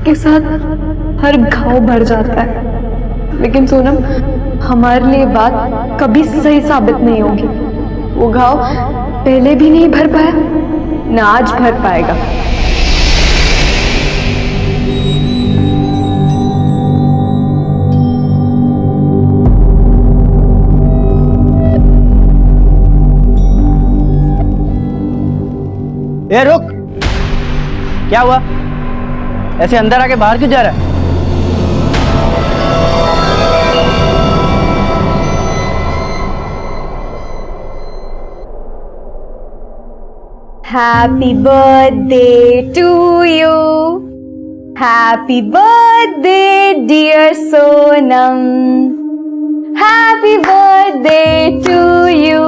के साथ हर घाव भर जाता है। लेकिन सोनम, हमारे लिए बात कभी सही साबित नहीं होगी। वो घाव पहले भी नहीं भर पाया, ना आज भर पाएगा। ए रुक, क्या हुआ? ऐसे अंदर आके बाहर क्यों जा रहा है? Happy birthday to you. Happy birthday dear Sonam. Happy birthday to you.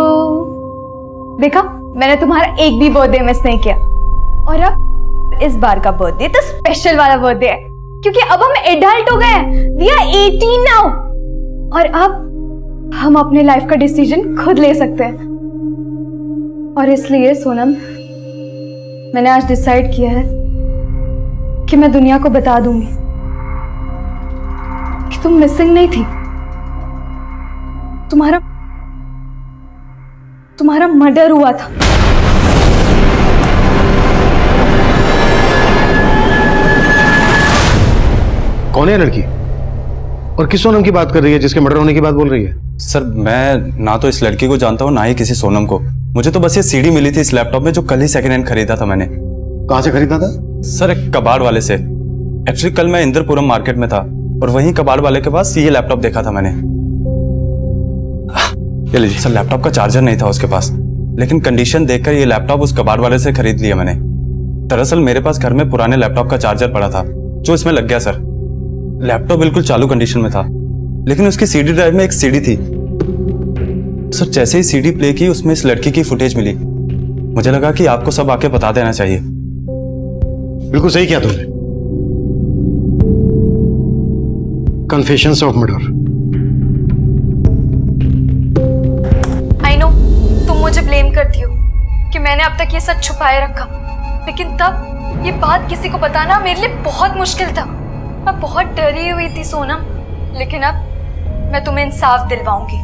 देखा, मैंने तुम्हारा एक भी बर्थडे मिस नहीं किया। और अब इस बार का बर्थडे तो स्पेशल वाला बर्थडे है, क्योंकि अब हम एडल्ट हो गए हैं। We are 18 now. और अब हम अपने लाइफ का डिसीजन खुद ले सकते हैं। और इसलिए सोनम, मैंने आज डिसाइड किया है कि मैं दुनिया को बता दूंगी कि तुम मिसिंग नहीं थी। तुम्हारा मर्डर हुआ था। कौन है लड़की और किस सोनम की बात कर रही है जिसके मर्डर होने की बात बोल रही है? सर, मैं ना तो इस लड़की को जानता हूँ ना ही किसी सोनम को। मुझे तो बस ये सीडी मिली थी इस लैपटॉप में, जो कल ही सेकंड हैंड खरीदा था मैंने। कहाँ से खरीदा था? सर, एक कबाड़ वाले से। एक्चुअली कल मैं इंद्रपुरम मार्केट में था और वहीं कबाड़ वाले के पास ये लैपटॉप देखा था मैंने। ये लीजिए सर, लैपटॉप का चार्जर नहीं था उसके पास, लेकिन कंडीशन देखकर ये लैपटॉप उस कबाड़ वाले से खरीद लिया मैंने। दरअसल मेरे पास घर में पुराने लैपटॉप का चार्जर पड़ा था जो इसमें लग गया सर। लैपटॉप बिल्कुल चालू कंडीशन में था, लेकिन उसकी सीडी ड्राइव में एक सीडी थी। सर, जैसे ही सीडी प्ले की उसमें इस लड़की की फुटेज मिली। मुझे लगा कि आपको सब आके बता देना चाहिए। बिल्कुल सही किया तुमने। Confessions of murder. I know तुम मुझे ब्लेम करती हो कि मैंने अब तक ये सच छुपाए रखा, लेकिन तब ये बात किसी को बताना मेरे लिए बहुत मुश्किल था। मैं बहुत डरी हुई थी सोनम, लेकिन अब मैं तुम्हें इंसाफ दिलवाऊंगी।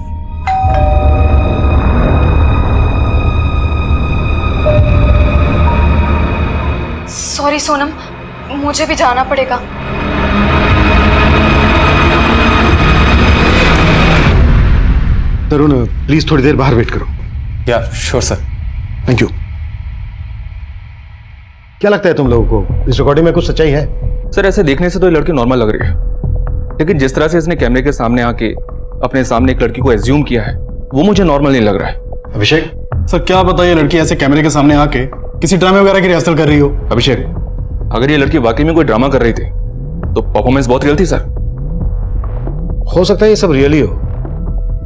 सॉरी सोनम, मुझे भी जाना पड़ेगा। तरुण, प्लीज थोड़ी देर बाहर वेट करो। या श्योर सर। Thank you. क्या लगता है तुम लोगों को, इस रिकॉर्डिंग में कुछ सच्चाई है? सर, ऐसे देखने से तो ये लड़की नॉर्मल लग रही है, लेकिन जिस तरह से इसने कैमरे के सामने आके अपने सामने एक लड़की को एज्यूम किया है, वो मुझे नॉर्मल नहीं लग रहा है। अभिषेक सर, क्या पता ये लड़की ऐसे कैमरे के सामने आके किसी ड्रामे वगैरह की रिहर्सल कर रही हो। अभिषेक, अगर ये लड़की वाकई में कोई ड्रामा कर रही थी तो परफॉर्मेंस बहुत रियल थी सर। हो सकता है ये सब रियल ही हो,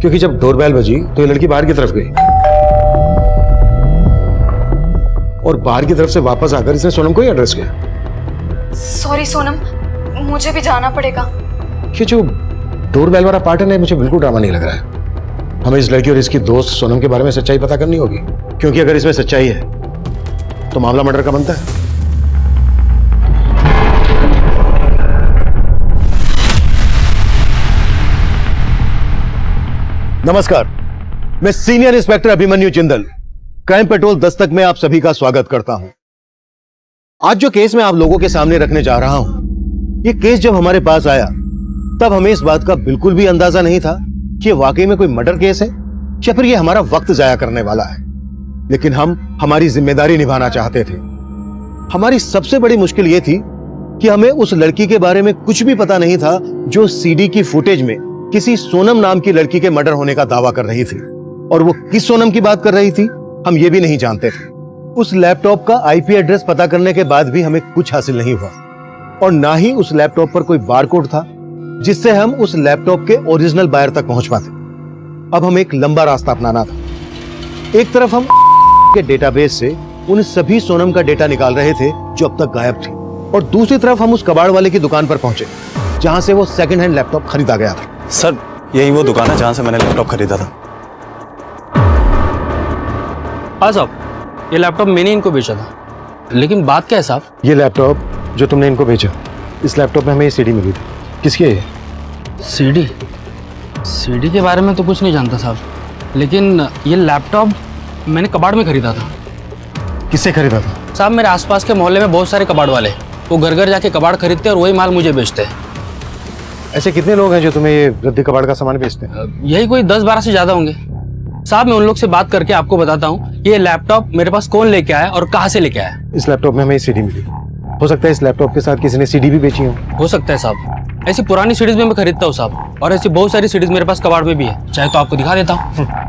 क्योंकि जब डोरबेल बजी तो ये लड़की बाहर की तरफ गई और बाहर की तरफ से वापस आकर इसने सोनम को ही एड्रेस किया। सॉरी सोनम, मुझे भी जाना पड़ेगा। ये जो डोरबेल वाला पार्ट है ना, मुझे बिल्कुल ड्रामा नहीं लग रहा है। हमें इस लड़की और इसकी दोस्त सोनम के बारे में सच्चाई पता करनी होगी, क्योंकि अगर इसमें सच्चाई है तो मामला मर्डर का बनता है। नमस्कार, मैं senior inspector Abhimanyu Jindal, crime petrol Dastak में आप सभी का स्वागत करता हूं। आज जो केस मैं आप लोगों के सामने रखने जा रहा हूं, ये केस जब हमारे पास आया तब हमें इस बात का बिल्कुल भी अंदाजा नहीं था कि ये वाकई में कोई मर्डर केस है या फिर ये हमारा वक्त जाया करने वाला है। लेकिन हम हमारी जिम्मेदारी निभाना चाहते थे। हमारी सबसे बड़ी मुश्किल ये थी कि हमें उस लड़की के बारे में कुछ भी पता नहीं था जो सीडी की फुटेज में किसी सोनम नाम की लड़की के मर्डर होने का दावा कर रही थी। और वो किस सोनम की बात कर रही थी हम ये भी नहीं जानते थे। उस लैपटॉप का आईपी एड्रेस पता करने के बाद भी हमें कुछ हासिल नहीं हुआ, और ना ही उस लैपटॉप पर कोई बारकोड था जिससे हम उस लैपटॉप के ओरिजिनल बायर तक पहुंच पाते। अब हमें एक लंबा रास्ता अपनाना था। एक तरफ हम के डेटाबेस से उन सभी सोनम का डेटा निकाल रहे थे जो अब तक गायब थी, और दूसरी तरफ हम उस कबाड़ वाले की दुकान पर पहुंचे जहां से वो सेकंड हैंड लैपटॉप खरीदा गया था। सर, यही वो दुकान है जहां से मैंने लैपटॉप खरीदा था। हाँ साहब, ये लैपटॉप मैंने इनको बेचा था, लेकिन बात क्या है साहब? ये लैपटॉप जो तुमने इनको बेचा, इस लैपटॉप में हमें ये सीडी मिली थी, किसकी है ये? सीडी सीडी के बारे में तो कुछ नहीं जानता साहब, लेकिन ये लैपटॉप मैंने कबाड़ में खरीदा था। किससे खरीदा था? साहब मेरे आसपास के मोहल्ले में बहुत सारे कबाड़ वाले, वो घर घर जाके कबाड़ खरीदते हैं और वही माल मुझे बेचते हैं। ऐसे कितने लोग हैं जो तुम्हें ये रद्दी कबाड़ का सामान बेचते हैं? यही कोई 10-12 से ज़्यादा होंगे साहब। मैं उन लोग से बात करके आपको बताता हूँ ये लैपटॉप मेरे पास कौन लेके आया और कहाँ से लेके आया। इस लैपटॉप में हमें सीडी मिली, हो सकता है इस लैपटॉप के साथ किसी ने सीडी भी बेची हो सकता है साहब। ऐसी पुरानी सीडीज में मैं खरीदता हूँ साहब, और ऐसी बहुत सारी सीडीज मेरे पास कबाड़ में भी है, चाहे तो आपको दिखा देता हूँ।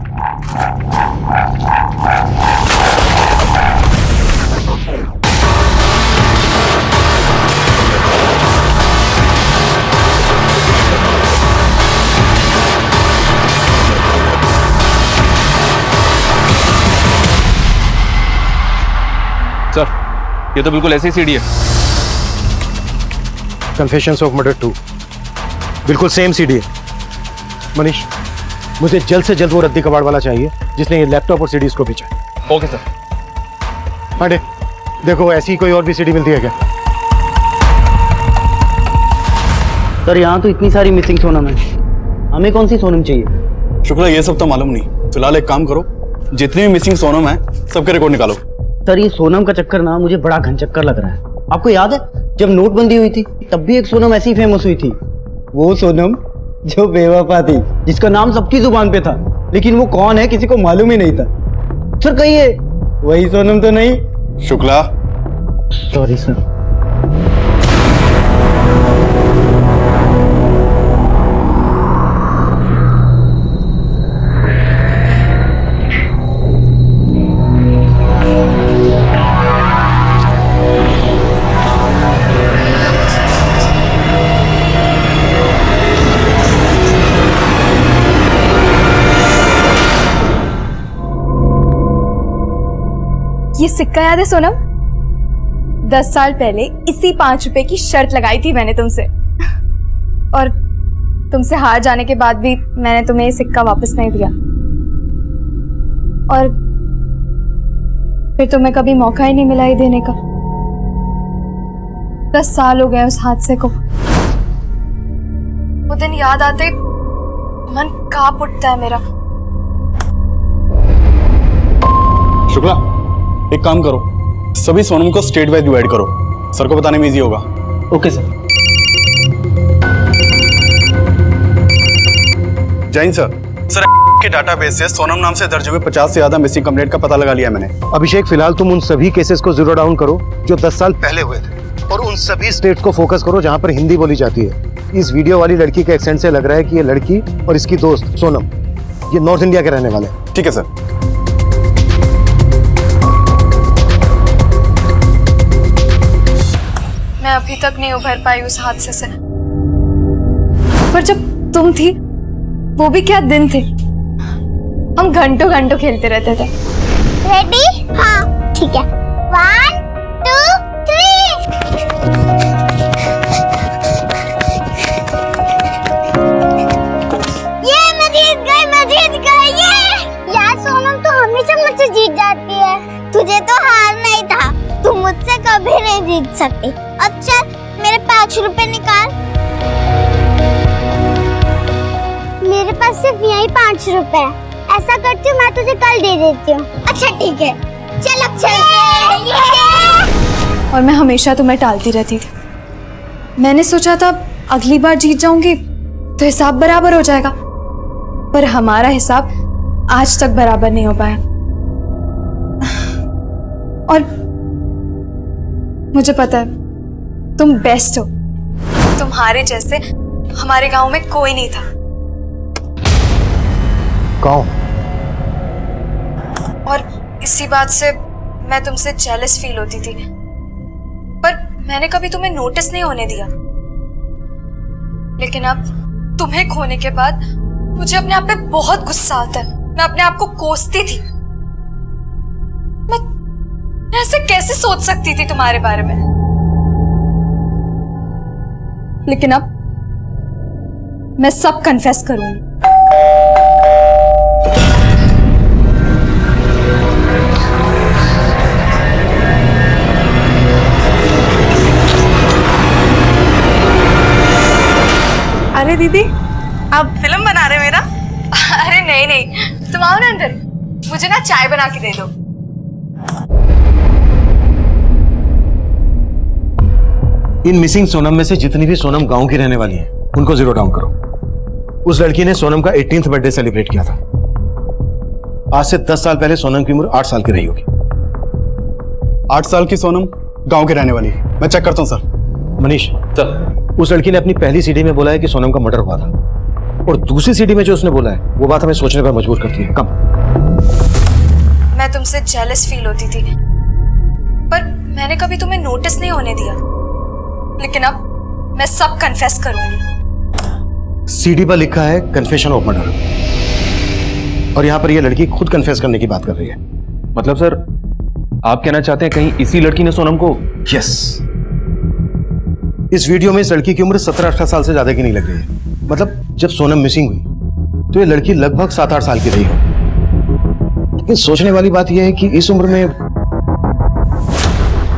सर ये तो बिल्कुल ऐसी सीडी है। कन्फेशंस ऑफ मर्डर 2, बिल्कुल सेम सीडी है। मनीष, मुझे जल्द से जल्द वो रद्दी कबाड़ वाला चाहिए जिसने ये लैपटॉप और सीडीज को बेचा है। Okay sir. अरे देखो, ऐसी कोई और भी सीडी मिलती है क्या? सर यहाँ तो इतनी सारी मिसिंग सोनम है, हमें कौन सी सोनम चाहिए? शुक्ला, ये सब तो मालूम नहीं। फिलहाल एक काम करो, जितनी भी मिसिंग सोनम है सबके रिकॉर्ड निकालो। सर ये सोनम का चक्कर ना मुझे बड़ा घन चक्कर लग रहा है। आपको याद है जब नोटबंदी हुई थी तब भी एक सोनम ऐसी फेमस हुई थी, वो सोनम जो बेवफा थी, जिसका नाम सबकी जुबान पे था, लेकिन वो कौन है किसी को मालूम ही नहीं था। सर कहिए वही सोनम तो नहीं? Shukla, sorry sir. ये सिक्का याद है सोनम? 10 साल पहले इसी 5 रुपए की शर्त लगाई थी मैंने तुमसे, और तुमसे हार जाने के बाद भी मैंने तुम्हें ये सिक्का वापस नहीं दिया, और फिर तुम्हें कभी मौका ही नहीं मिला ये देने का। 10 साल हो गए उस हादसे को। वो दिन याद आते मन कांप उठता है मेरा। शुक्ला, एक काम करो, सभी सोनम को स्टेट वाइज डिवाइड करो, सर को बताने में इजी होगा। Okay sir. जैन सर, के डाटाबेस से सोनम नाम से दर्ज हुए 50 से ज्यादा मिसिंग कंप्लेंट का पता लगा लिया मैंने। अभिषेक, फिलहाल तुम उन सभी केसेस को जीरो डाउन करो जो 10 साल पहले हुए थे, और उन सभी स्टेट्स को फोकस करो जहां पर हिंदी बोली जाती है। इस वीडियो वाली लड़की के एक्सेंट से लग रहा है कि ये लड़की और इसकी दोस्त सोनम ये नॉर्थ इंडिया के रहने वाले हैं। ठीक है सर। मैं अभी तक नहीं उभर पाई उस हादसे से, पर जब तुम थी वो भी क्या दिन थे। हम घंटों घंटों खेलते रहते थे। रेडी? हाँ ठीक है। 1 2 3। ये मैं जीत गई ये। यार सोनम तो हमेशा मुझसे जीत जाती है, तुझे तो हारना ही था, तू मुझसे कभी नहीं जीत सकती। अब चल मेरे 5 रुपए निकाल। मेरे पास सिर्फ यही 5 रुपए है, ऐसा करती हूँ मैं तुझे कल दे देती हूँ। अच्छा ठीक है, चल अब चल। और मैं हमेशा तुम्हें टालती रहती थी। मैंने सोचा था अगली बार जीत जाऊंगी तो हिसाब बराबर हो जाएगा, पर हमारा हिसाब आज तक बराबर नहीं हो पाया। और मुझे पता है तुम बेस्ट हो, तुम्हारे जैसे हमारे गांव में कोई नहीं था। कौन? और इसी बात से मैं तुमसे जेलस फील होती थी, पर मैंने कभी तुम्हें नोटिस नहीं होने दिया। लेकिन अब तुम्हें खोने के बाद मुझे अपने आप पे बहुत गुस्सा आता है। मैं अपने आप को कोसती थी। मैं ऐसे कैसे सोच सकती थी तुम्हारे बारे में। लेकिन अब मैं सब कन्फेस करूंगी। अरे दीदी, आप फिल्म बना रहे मेरा? अरे नहीं नहीं, तुम आओ ना अंदर, मुझे ना चाय बना के दे दो। इन मिसिंग सोनम में से जितनी भी सोनम गांव की रहने वाली हैं, उनको जीरो डाउन करो। उस लड़की ने सोनम का 18th बर्थडे सेलिब्रेट किया था। आज से 10 साल पहले सोनम की उम्र 8 साल की रही होगी। 8 साल की सोनम गांव की रहने वाली है। मैं चेक करता हूँ सर। मनीष, सर, उस लड़की ने अपनी पहली सीडी में बोला है कि सोनम का मर्डर हुआ था, और दूसरी सीडी में जो उसने बोला है वो बात हमें सोचने पर मजबूर करती है। कम। मैं तुमसे जेलस फील होती थी, पर मैंने कभी तुम्हें नोटिस नहीं होने दिया, लेकिन अब मैं सब कन्फेस करूंगी। सीडी पर लिखा है कन्फेशन ऑफ मर्डर, और यहां पर यह लड़की खुद कन्फेस करने की बात कर रही है। मतलब सर, आप कहना चाहते हैं कहीं इसी लड़की ने सोनम को? यस। इस वीडियो में इस लड़की की उम्र 17-18 साल से ज्यादा की नहीं लग रही है। मतलब जब सोनम मिसिंग हुई तो ये लड़की लगभग 7-8 साल की रही हो। लेकिन सोचने वाली बात यह है कि इस उम्र में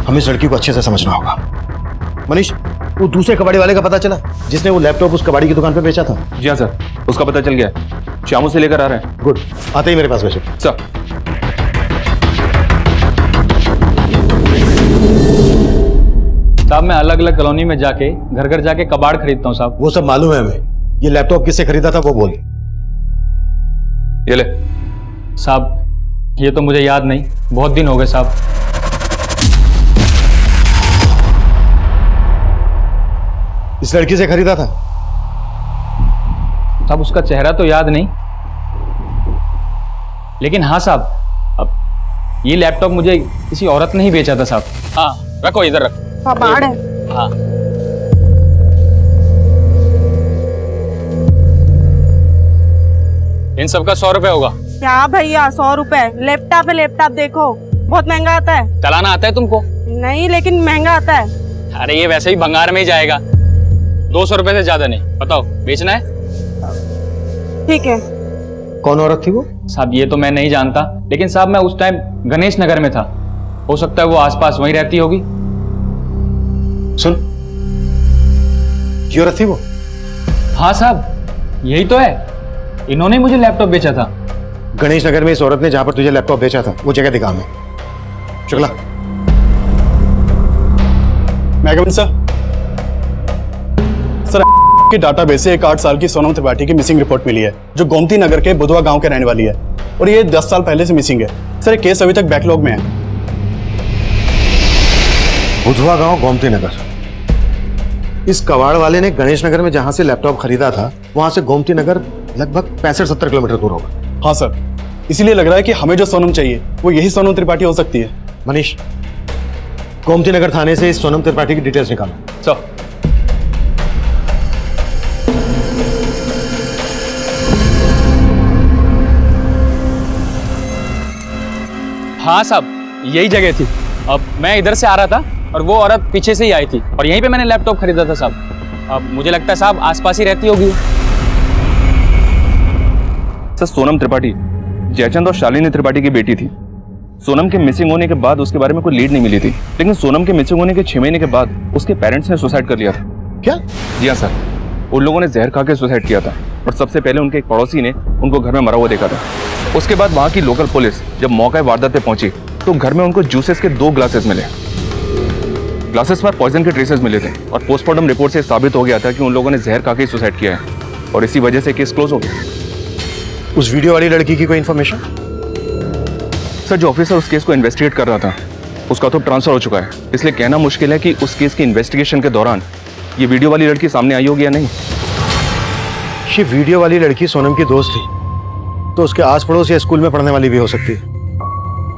हमें इस लड़की को अच्छे से समझना होगा। मनीष, वो दूसरे कबाड़ी वाले का पता चला जिसने वो लैपटॉप उस कबाड़ी की दुकान पे बेचा था? जी हाँ सर, उसका पता चल गया है। श्यामू से लेकर आ रहे हैं। गुड, आते ही मेरे पास भेजो। सर, साहब मैं अलग अलग कॉलोनी में जाके घर घर जाके कबाड़ खरीदता हूँ साहब। वो सब मालूम है हमें। ये लैपटॉप किससे खरीदा था वो बोल। ये ले। साहब ये तो मुझे याद नहीं, बहुत दिन हो गए साहब। इस लड़की से खरीदा था? साहब उसका चेहरा तो याद नहीं, लेकिन हाँ साहब, अब ये लैपटॉप मुझे किसी औरत ने ही बेचा था साहब। हाँ रखो, इधर रखो। कबाड़ है। हाँ इन सबका 100 रुपए होगा। क्या भैया 100 रुपए? लैपटॉप है, लैपटॉप देखो बहुत महंगा आता है। चलाना आता है तुमको? नहीं, लेकिन महंगा आता है। अरे ये वैसे ही भंगार में ही जाएगा, 200 रुपए से ज्यादा नहीं। बताओ बेचना है? ठीक है। कौन औरत थी वो? साहब ये तो मैं नहीं जानता, लेकिन साहब मैं उस टाइम गणेश नगर में था, हो सकता है वो आसपास वहीं रहती होगी। सुन, ये औरत थी वो? हाँ साहब यही तो है, इन्होंने मुझे लैपटॉप बेचा था। गणेश नगर में इस औरत ने जहां पर तुझे लैपटॉप बेचा था वो जगह दिखा हमें। शुक्ला। मैगम सर, की डाटाबेस से एक 8 साल की सोनम त्रिपाठी की मिसिंग रिपोर्ट मिली है, जो गोमती नगर के बुधवा गांव के रहने वाली है, और ये 10 साल पहले से मिसिंग है। सर ये केस अभी तक बैकलॉग में है। बुधवा गांव, गोमती नगर। इस कबाड़ वाले ने गणेश नगर में जहां से लैपटॉप खरीदा था वहां से गोमती नगर लगभग 65-70 किलोमीटर दूर होगा। हाँ सर, इसीलिए लग रहा है कि हमें जो सोनम चाहिए वो यही सोनम त्रिपाठी हो सकती है। मनीष, गोमती नगर थाने से इस सोनम त्रिपाठी की डिटेल्स निकालो। सर। हाँ साहब यही जगह थी। अब मैं इधर से आ रहा था और वो औरत पीछे से ही आई थी, और यहीं पे मैंने लैपटॉप खरीदा था साहब। अब मुझे लगता है साहब आसपास ही रहती होगी। सर सोनम त्रिपाठी जयचंद और शालिनी त्रिपाठी की बेटी थी। सोनम के मिसिंग होने के बाद उसके बारे में कोई लीड नहीं मिली थी, लेकिन सोनम के मिसिंग होने के 6 महीने के बाद उसके पेरेंट्स ने सुसाइड कर लिया था। क्या? जी हाँ सर, उन लोगों ने जहर खा के सुसाइड किया था, और सबसे पहले उनके एक पड़ोसी ने उनको घर में मरा हुआ देखा था। उसके बाद वहाँ की लोकल पुलिस जब मौका वारदात पे पहुंची तो घर में उनको जूसेस के 2 ग्लासेस मिले। ग्लासेस पर पॉइजन के ट्रेसेस मिले थे, और पोस्टमार्टम रिपोर्ट से साबित हो गया था कि उन लोगों ने जहर खा के सुसाइड किया है, और इसी वजह से केस क्लोज हो गया। उस वीडियो वाली लड़की की कोई इंफॉर्मेशन? सर जो ऑफिसर उस केस को इन्वेस्टिगेट कर रहा था उसका तो ट्रांसफर हो चुका है, इसलिए कहना मुश्किल है कि उस केस की इन्वेस्टिगेशन के दौरान ये वीडियो वाली लड़की सामने आई होगी या नहीं। ये वीडियो वाली लड़की सोनम की दोस्त थी, तो उसके आस पड़ोस या स्कूल में पढ़ने वाली भी हो सकती है।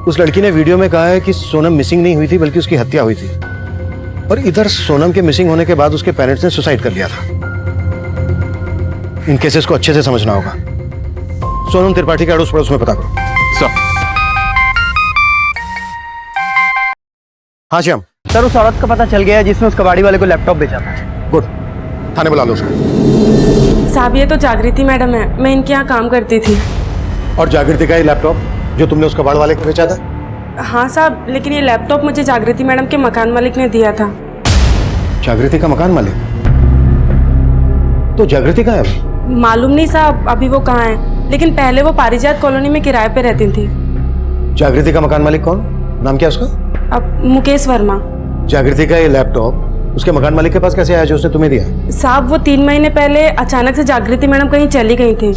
उस लड़की ने वीडियो में कहा है कि सोनम मिसिंग नहीं हुई थी बल्कि उसकी हत्या हुई थी, और इधर सोनम के मिसिंग होने के बाद उसके पेरेंट्स ने सुसाइड कर लिया था। इन केसेस को अच्छे से समझना होगा। सोनम त्रिपाठी के अड़ोस पड़ोस में पता करो। सर। हाँ श्याम। सर उस औरत का पता चल गया है जिसने उस कबाड़ी वाले को लैपटॉप बेचा था। गुड, थाने बुला लो उसको। साहब ये तो जागृति मैडम है, मैं इनके यहाँ काम करती थी। और जागृति का ये लैपटॉप जो तुमने उस कबाड़ वाले को बेचा था? हाँ साहब, लेकिन ये लैपटॉप मुझे जागृति मैडम के मकान मालिक ने दिया था। जागृति का मकान मालिक? तो जागृति कहाँ है? मालूम नहीं साहब अभी वो कहाँ है, लेकिन पहले वो पारिजात कॉलोनी में किराए पे रहती थी। जागृति का मकान मालिक कौन? नाम क्या उसका? अब मुकेश वर्मा। जागृति का ये लैपटॉप उसके मकान मालिक के पास कैसे आया जो उसने तुम्हें दिया? साहब वो 3 महीने पहले अचानक से जागृति मैडम कहीं चली गई थी।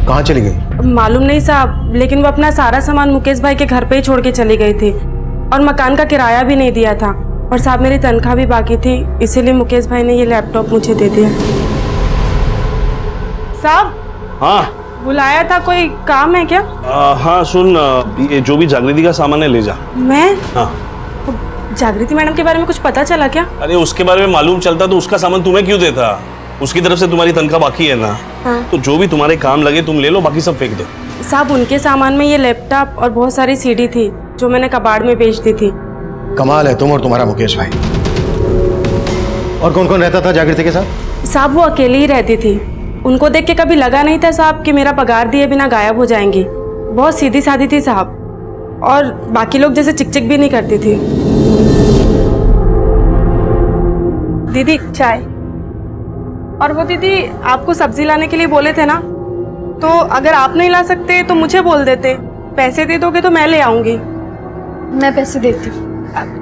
कहाँ चली गई? मालूम नहीं साहब, लेकिन वो अपना सारा सामान मुकेश भाई के घर पे ही छोड़ के चली गई थी और मकान का किराया भी नहीं दिया था। और साहब मेरी तनख्वाह भी बाकी थी, इसीलिए मुकेश भाई ने ये लैपटॉप मुझे दे दिया। साहब हाँ बुलाया था, कोई काम है क्या? हाँ सुन, ये जो भी जागृति का सामान है ले जा। मैं? हाँ। जागृति मैडम के बारे में कुछ पता चला क्या? अरे उसके बारे में मालूम चलता तो उसका सामान तुम्हें क्यों देता? उसकी तरफ से तुम्हारी तनख्वाह बाकी है ना। हाँ। तो जो भी तुम्हारे काम लगे तुम ले लो, बाकी सब फेंक दो। साहब उनके सामान में ये लैपटॉप और बहुत सारी सीडी थी जो मैंने कबाड़ में बेच दी थी। कमाल है तुम और तुम्हारा मुकेश भाई। और कौन कौन रहता था जागृति के साथ? साहब वो अकेली ही रहती थी। उनको देख के कभी लगा नहीं था साहब कि मेरा पगार दिए बिना गायब हो जाएंगी। बहुत सीधी सादी थी साहब, और बाकी लोग जैसे चिकचिक भी नहीं करती थी। दीदी चाय। और वो दीदी आपको सब्जी लाने के लिए बोले थे ना, तो अगर आप नहीं ला सकते तो मुझे बोल देते। पैसे दे दोगे तो मैं ले आऊंगी। मैं पैसे देती हूँ।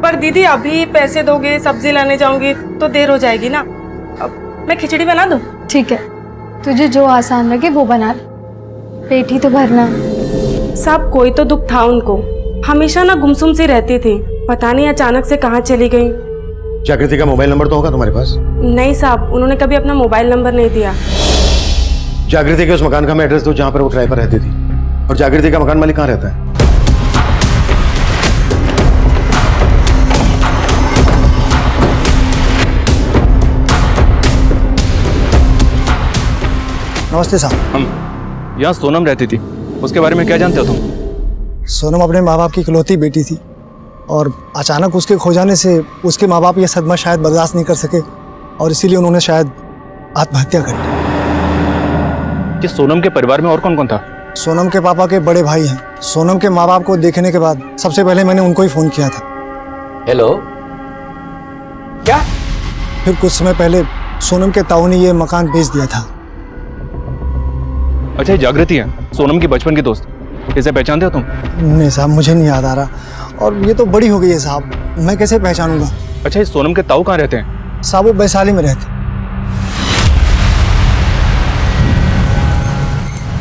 पर दीदी अभी पैसे दोगे सब्जी लाने जाऊंगी तो देर हो जाएगी ना। अब मैं खिचड़ी बना दूं? ठीक है, तुझे जो आसान लगे वो बना ले, पेट ही तो भरना। साहब कोई तो दुख था उनको, हमेशा ना गुमसुम सी रहती थी, पता नहीं अचानक से कहाँ चली गई। जागृति का मोबाइल नंबर तो होगा तुम्हारे पास? नहीं साहब, उन्होंने कभी अपना मोबाइल नंबर नहीं दिया। जागृति के उस मकान का मैं एड्रेस दो जहाँ पर वो किराए पर रहती थी। और जागृति का मकान मालिक कहाँ रहता है? नमस्ते साहब। हम यहाँ सोनम रहती थी, उसके बारे में क्या जानते हो तुम? सोनम अपने माँ बाप की इकलौती बेटी थी और अचानक उसके खो जाने से उसके माँ बाप ये सदमा शायद बर्दाश्त नहीं कर सके और इसीलिए उन्होंने शायद आत्महत्या कर ली। कि सोनम के परिवार में और कौन कौन था? सोनम के पापा के बड़े भाई हैं। सोनम के माँ बाप को देखने के बाद सबसे पहले मैंने उनको ही फ़ोन किया था। हेलो, क्या? फिर कुछ समय पहले सोनम के ताऊ ने ये मकान बेच दिया था। अच्छा, ये जागृति है सोनम की बचपन की दोस्त, इसे पहचानते हो तुम? नहीं साहब, मुझे नहीं याद आ रहा, और ये तो बड़ी हो गई है साहब, मैं कैसे पहचानूंगा। अच्छा, ये सोनम के ताऊ कहाँ रहते हैं? साहब वो वैशाली में रहते।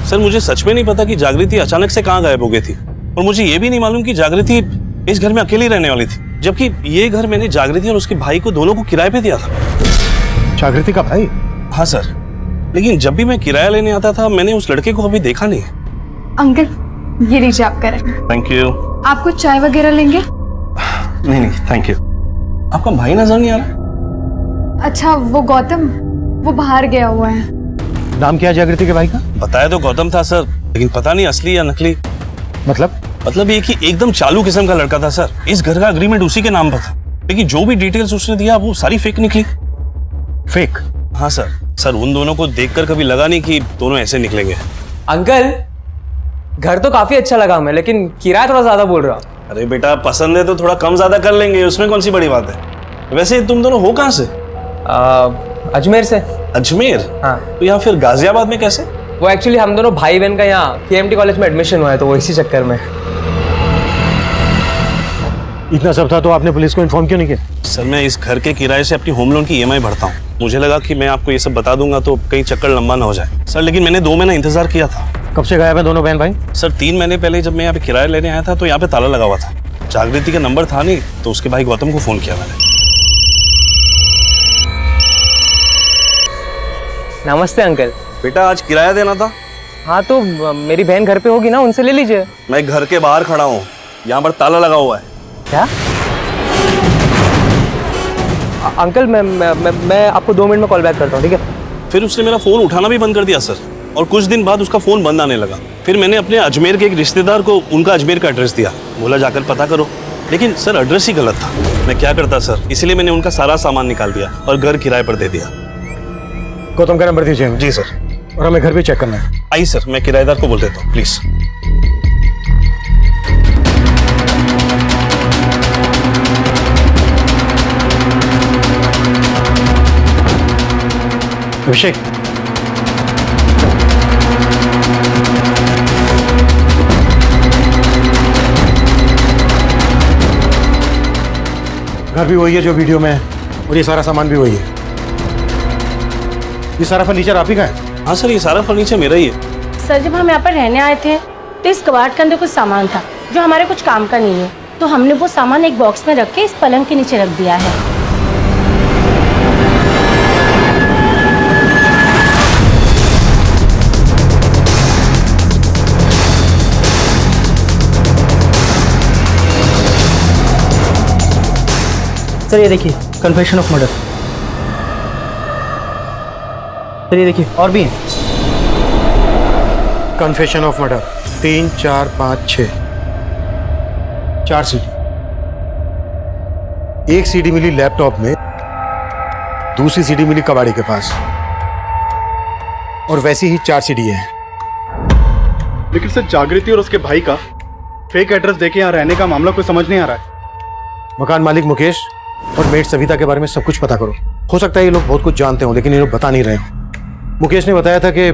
सर मुझे सच में नहीं पता कि जागृति अचानक से कहाँ गायब हो गई थी, और मुझे ये भी नहीं मालूम कि जागृति इस घर में अकेली रहने वाली थी, जबकि ये घर मैंने जागृति और उसके भाई को दोनों को किराए पे दिया था। जागृति का भाई? हाँ सर, लेकिन जब भी मैं किराया लेने आता था मैंने उस लड़के को कभी देखा नहीं। अंकल ये लीजिए आप करें। Thank you. आपको चाय वगैरह लेंगे? नहीं थैंक यू। आपका भाई नजर नहीं आ रहा? अच्छा वो गौतम, वो बाहर गया हुआ है। नाम क्या है जागृति के भाई का? बताया तो गौतम था सर, लेकिन पता नहीं असली या नकली। मतलब ये कि एकदम चालू किस्म का लड़का था सर। इस घर का एग्रीमेंट उसी के नाम पर था, लेकिन जो भी डिटेल्स उसने दिया वो सारी फेक निकली। फेक? हाँ सर उन दोनों को देखकर कभी लगा नहीं कि दोनों ऐसे निकलेंगे। अंकल घर तो काफी अच्छा लगा हमें, लेकिन किराया थोड़ा ज्यादा बोल रहा। अरे बेटा पसंद है तो थोड़ा कम ज्यादा कर लेंगे, उसमें कौन सी बड़ी बात है। वैसे तुम दोनों हो कहाँ से? अजमेर से। अजमेर? हाँ। तो यहाँ फिर गाजियाबाद में कैसे? वो एक्चुअली हम दोनों भाई बहन का यहाँ KMT कॉलेज में एडमिशन हुआ है, तो वो इसी चक्कर में। इतना सब था तो आपने पुलिस को इन्फॉर्म क्यों नहीं किया? सर मैं इस घर के किराए से अपनी होम लोन की EMI भरता हूँ। मुझे लगा कि मैं आपको ये सब बता दूंगा तो कहीं चक्कर लंबा ना हो जाए सर, लेकिन मैंने 2 महीना इंतजार किया था। कब से गायब है दोनों बहन भाई? सर 3 महीने पहले जब मैं यहाँ पे किराया लेने आया था तो यहाँ पे ताला लगा हुआ था। जागृति का नंबर था नहीं, तो उसके भाई गौतम को फोन किया मैंने। नमस्ते अंकल। बेटा आज किराया देना था। हाँ तो मेरी बहन घर पे होगी ना, उनसे ले लीजिए। मैं घर के बाहर खड़ा हूँ, यहाँ पर ताला लगा हुआ है। क्या? अंकल मैं आपको 2 मिनट में कॉल बैक करता हूँ, ठीक है? फिर उसने मेरा फोन उठाना भी बंद कर दिया सर, और कुछ दिन बाद उसका फोन बंद आने लगा। फिर मैंने अपने अजमेर के एक रिश्तेदार को उनका अजमेर का एड्रेस दिया, बोला जाकर पता करो, लेकिन सर एड्रेस ही गलत था। मैं क्या करता सर, इसलिए मैंने उनका सारा सामान निकाल दिया और घर किराए पर दे दिया। गौतम का नंबर दीजिए। जी सर। और हमें घर भी चेक करना है। आई सर, मैं किराएदार को बोल देता हूँ प्लीज। अभिषेक, घर भी वही है जो वीडियो में है और ये सारा सामान भी वही है। ये सारा फर्नीचर आप ही का है? हाँ सर, ये सारा फर्नीचर मेरा ही है। सर जब हम यहाँ पर रहने आए थे तो इस कबाड़ के अंदर कुछ सामान था जो हमारे कुछ काम का नहीं है, तो हमने वो सामान एक बॉक्स में रख के इस पलंग के नीचे रख दिया है। सर ये देखिए, कन्फेशन ऑफ मर्डर। सर ये देखिए, और भी हैं। Confession of murder 3, 4, 5, 6 4 CD. एक सीडी मिली लैपटॉप में, दूसरी सीडी मिली कबाड़ी के पास, और वैसी ही 4 सीडी है। लेकिन सर जागृति और उसके भाई का फेक एड्रेस देके यहाँ रहने का मामला कोई समझ नहीं आ रहा है। मकान मालिक मुकेश और मेड सविता के बारे में सब कुछ पता करो। हो सकता है ये लोग बहुत कुछ जानते हो लेकिन ये लोग बता नहीं रहे हो। मुकेश ने बताया था कि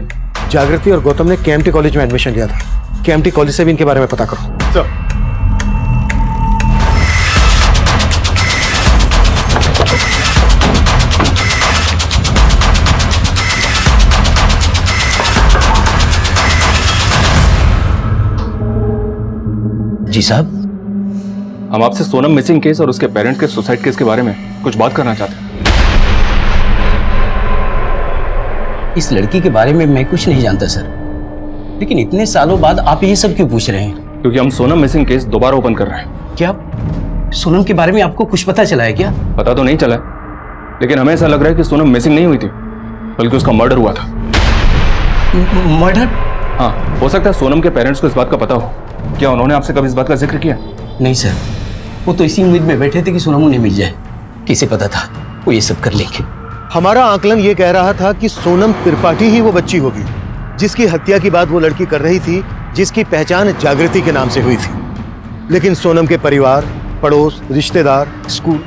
जागृति और गौतम ने केएमटी कॉलेज में एडमिशन लिया था। केएमटी कॉलेज से भी इनके बारे में पता करो। सर जी साहब, हम आपसे सोनम मिसिंग केस और उसके पेरेंट्स के सुसाइड केस के बारे में कुछ बात करना चाहते हैं। इस लड़की के बारे में मैं कुछ नहीं जानता सर, लेकिन इतने सालों बाद आप ये सब क्यों पूछ रहे हैं? क्योंकि हम सोनम मिसिंग केस दोबारा ओपन कर रहे हैं। क्या सोनम के बारे में आपको कुछ पता चला है क्या? पता तो नहीं चला है, लेकिन हमें ऐसा लग रहा है कि सोनम मिसिंग नहीं हुई थी बल्कि उसका मर्डर हुआ था। मर्डर? हाँ, हो सकता है सोनम के पेरेंट्स को इस बात का पता हो। क्या उन्होंने आपसे कभी इस बात का जिक्र किया? नहीं सर, वो तो इसी उम्मीद में बैठे थे कि सोनम उन्हें मिल जाए। किसे पता था वो ये सब कर लेंगे। हमारा आकलन ये कह रहा था कि सोनम त्रिपाठी ही वो बच्ची होगी जिसकी हत्या की बात वो लड़की कर रही थी, जिसकी पहचान जागृति के नाम से हुई थी। लेकिन सोनम के परिवार, पड़ोस, रिश्तेदार, स्कूल,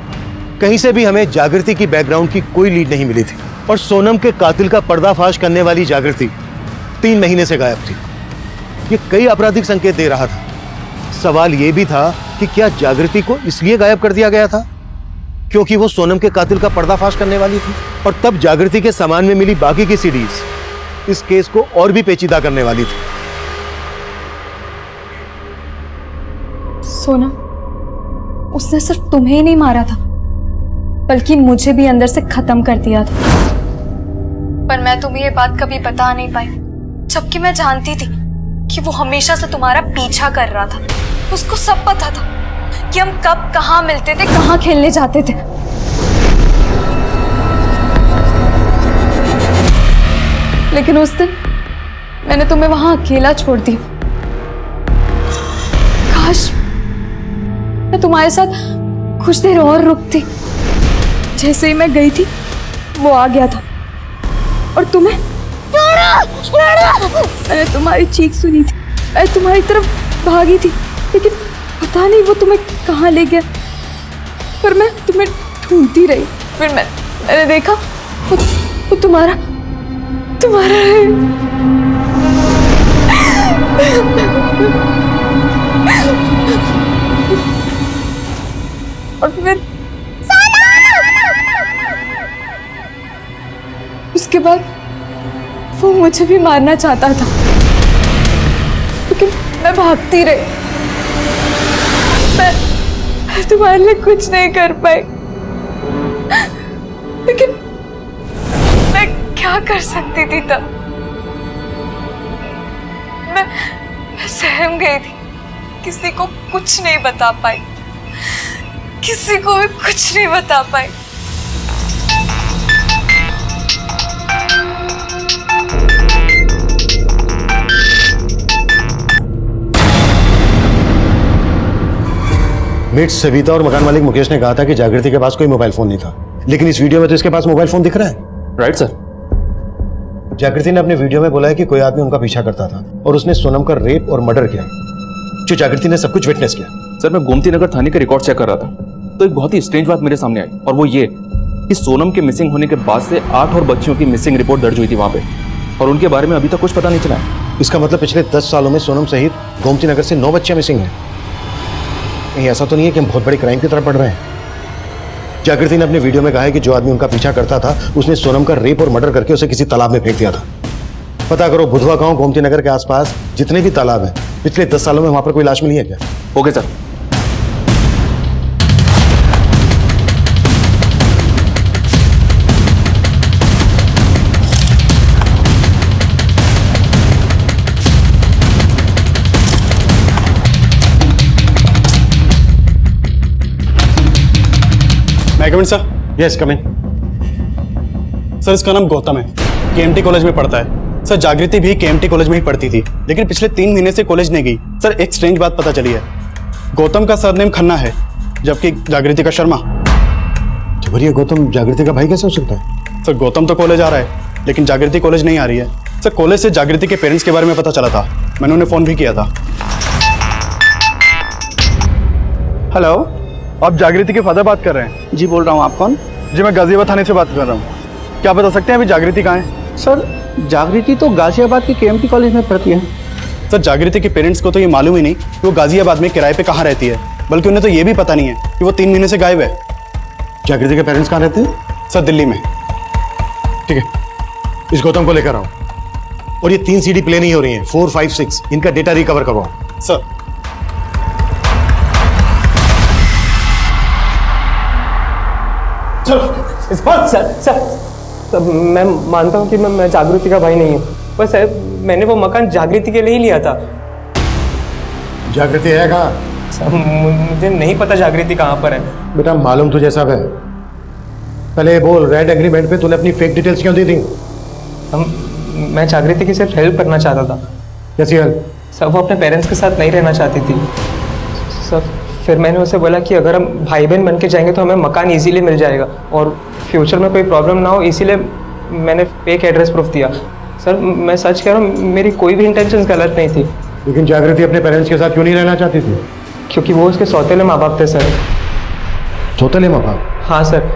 कहीं से भी हमें जागृति की बैकग्राउंड की कोई लीड नहीं मिली थी। और सोनम के कातिल का पर्दाफाश करने वाली जागृति 3 महीने से गायब थी। ये कई आपराधिक संकेत दे रहा था। सवाल ये भी था कि क्या जागृति को इसलिए गायब कर दिया गया था क्योंकि वो सोनम के कातिल का पर्दाफाश करने वाली थी, और तब जागृति के सामान में मिली बाकी की सीडीज इस केस को और भी पेचीदा करने वाली थी। सोनम, उसने सिर्फ तुम्हें ही नहीं मारा था बल्कि मुझे भी अंदर से खत्म कर दिया था, पर मैं तुम्हें ये बात कभी बता नहीं पाई, जबकि मैं जानती थी कि वो हमेशा से तुम्हारा पीछा कर रहा था। उसको सब पता था कि हम कब कहाँ मिलते थे, कहाँ खेलने जाते थे। लेकिन उस दिन मैंने तुम्हें वहां अकेला छोड़ दिया। काश मैं तुम्हारे साथ कुछ देर और रुकती। जैसे ही मैं गई थी वो आ गया था और तुम्हें मैंने तुम्हारी चीख सुनी थी, मैं तुम्हारी तरफ भागी थी, लेकिन पता नहीं वो तुम्हें कहाँ ले गया। पर मैं तुम्हें ढूंढती रही, फिर मैंने देखा वो तुम्हारा है। और फिर उसके बाद वो मुझे भी मारना चाहता था, लेकिन मैं भागती रही। मैं तुम्हारे लिए कुछ नहीं कर पाई, लेकिन मैं क्या कर सकती थी तब? मैं सहम गई थी, किसी को कुछ नहीं बता पाई, किसी को भी कुछ नहीं बता पाई। मेट सविता और मकान मालिक मुकेश ने कहा था कि जागृति के पास कोई मोबाइल फोन नहीं था, लेकिन इस वीडियो में तो इसके पास मोबाइल फोन दिख रहा है। Right sir. जागृति ने अपने वीडियो में बोला है कि कोई आदमी उनका पीछा करता था और उसने सोनम का रेप और मर्डर किया, जो जागृति ने सब कुछ विटनेस किया। सर, मैं गोमती नगर थाने के रिकॉर्ड चेक कर रहा था तो एक बहुत ही स्ट्रेंज बात मेरे सामने आई, और वो ये कि सोनम के मिसिंग होने के बाद से 8 और बच्चियों की मिसिंग रिपोर्ट दर्ज हुई थी वहां पे, और उनके बारे में अभी तक कुछ पता नहीं चला है। इसका मतलब पिछले 10 सालों में सोनम सहित गोमती नगर से 9 बच्चियां मिसिंग हैं। कहीं ऐसा तो नहीं है कि हम बहुत बड़ी क्राइम की तरफ बढ़ रहे हैं? जागृति ने अपने वीडियो में कहा है कि जो आदमी उनका पीछा करता था उसने सोनम का रेप और मर्डर करके उसे किसी तालाब में फेंक दिया था। पता करो बुधवा गांव गोमती नगर के आसपास जितने भी तालाब हैं पिछले 10 सालों में वहां पर कोई लाश मिली है क्या? Okay sir. मैकमिन sir. Yes come in. Sir इसका नाम गौतम है, केएमटी कॉलेज में पढ़ता है। सर जागृति भी केएमटी कॉलेज में ही पढ़ती थी, लेकिन पिछले 3 महीने से कॉलेज नहीं गई। सर एक स्ट्रेंज बात पता चली है, गौतम का सरनेम खन्ना है जबकि जागृति का शर्मा। जबर ये गौतम जागृति का भाई कैसे हो सकता है? सर गौतम तो कॉलेज आ रहा है लेकिन जागृति कॉलेज नहीं आ रही है। सर कॉलेज से जागृति के पेरेंट्स के बारे में पता चला था, मैंने उन्हें फोन भी किया था। हेलो, आप जागृति के फादर बात कर रहे हैं? जी बोल रहा हूँ। आप कौन? जी मैं गाजियाबाद थाने से बात कर रहा हूँ। क्या बता सकते हैं अभी जागृति कहाँ है? सर जागृति तो गाजियाबाद की केएमटी कॉलेज में पढ़ती है। सर जागृति के पेरेंट्स को तो ये मालूम ही नहीं कि वो गाजियाबाद में किराए पे कहाँ रहती है, बल्कि उन्हें तो ये भी पता नहीं है कि वो 3 महीने से गायब है। जागृति के पेरेंट्स कहाँ रहते हैं? सर दिल्ली में। ठीक है, इस गौतम को लेकर आओ और ये 3 सीडी प्ले नहीं हो रही हैं, 4, 5, 6 इनका डेटा रिकवर करवाओ। सर सर मैं मानता हूँ कि मैं जागृति का भाई नहीं हूँ, पर सर मैंने वो मकान जागृति के लिए ही लिया था। जागृति है कहाँ? सर मुझे नहीं पता जागृति कहाँ पर है। बेटा मालूम तुझे सब है, पहले बोल रेंट एग्रीमेंट पे तूने अपनी फेक डिटेल्स क्यों दी थी? मैं जागृति की सिर्फ हेल्प करना चाहता था। कैसी हेल्प? सर वो अपने पेरेंट्स के साथ नहीं रहना चाहती थी सर, फिर मैंने उसे बोला कि अगर हम भाई बहन बन के जाएंगे तो हमें मकान इजीली मिल जाएगा और फ्यूचर में कोई प्रॉब्लम ना हो, इसीलिए मैंने फेक एड्रेस प्रूफ दिया। सर मैं सच कह रहा हूँ, मेरी कोई भी इंटेंशन गलत नहीं थी। लेकिन जागृति अपने पेरेंट्स के साथ क्यों नहीं रहना चाहती थी? क्योंकि वो उसके सौतेले माँ बाप थे सर। सौतेले माँ बाप? हाँ सर,